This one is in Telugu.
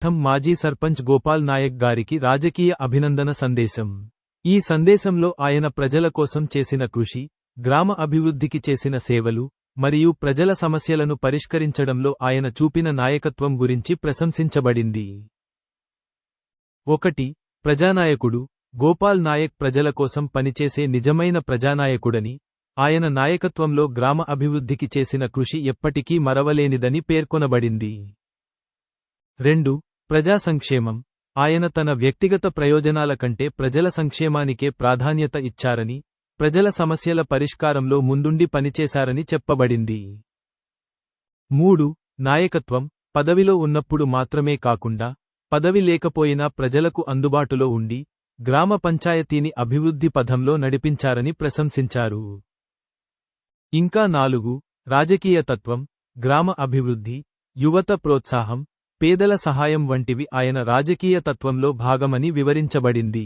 తీర్థం మాజీ సర్పంచ్ గోపాల్ నాయక్ గారికి రాజకీయ అభినందన సందేశం. ఈ సందేశంలో ఆయన ప్రజల కోసం చేసిన కృషి, గ్రామ అభివృద్ధికి చేసిన సేవలు, మరియు ప్రజల సమస్యలను పరిష్కరించడంలో ఆయన చూపిన నాయకత్వం గురించి ప్రశంసించబడింది. 1. ప్రజానాయకుడు గోపాల్ నాయక్ ప్రజల కోసం పనిచేసే నిజమైన ప్రజానాయకుడని, ఆయన నాయకత్వంలో గ్రామ అభివృద్ధికి చేసిన కృషి ఎప్పటికీ మరవలేనిదని పేర్కొనబడింది. 2. ప్రజా సంక్షేమం ఆయన తన వ్యక్తిగత ప్రయోజనాల కంటే ప్రజల సంక్షేమానికే ప్రాధాన్యత ఇచ్చారని, ప్రజల సమస్యల పరిష్కారంలో ముందుండి పనిచేశారని చెప్పబడింది. 3. నాయకత్వం పదవిలో ఉన్నప్పుడు మాత్రమే కాకుండా, పదవి లేకపోయినా ప్రజలకు అందుబాటులో ఉండి, గ్రామ పంచాయతీని అభివృద్ధి పథంలో నడిపించారని ప్రశంసించారు. ఇంకా 4. రాజకీయ తత్వం, గ్రామ అభివృద్ధి, యువత ప్రోత్సాహం, పేదల సహాయం వంటివి ఆయన రాజకీయ తత్వంలో భాగమని వివరించబడింది.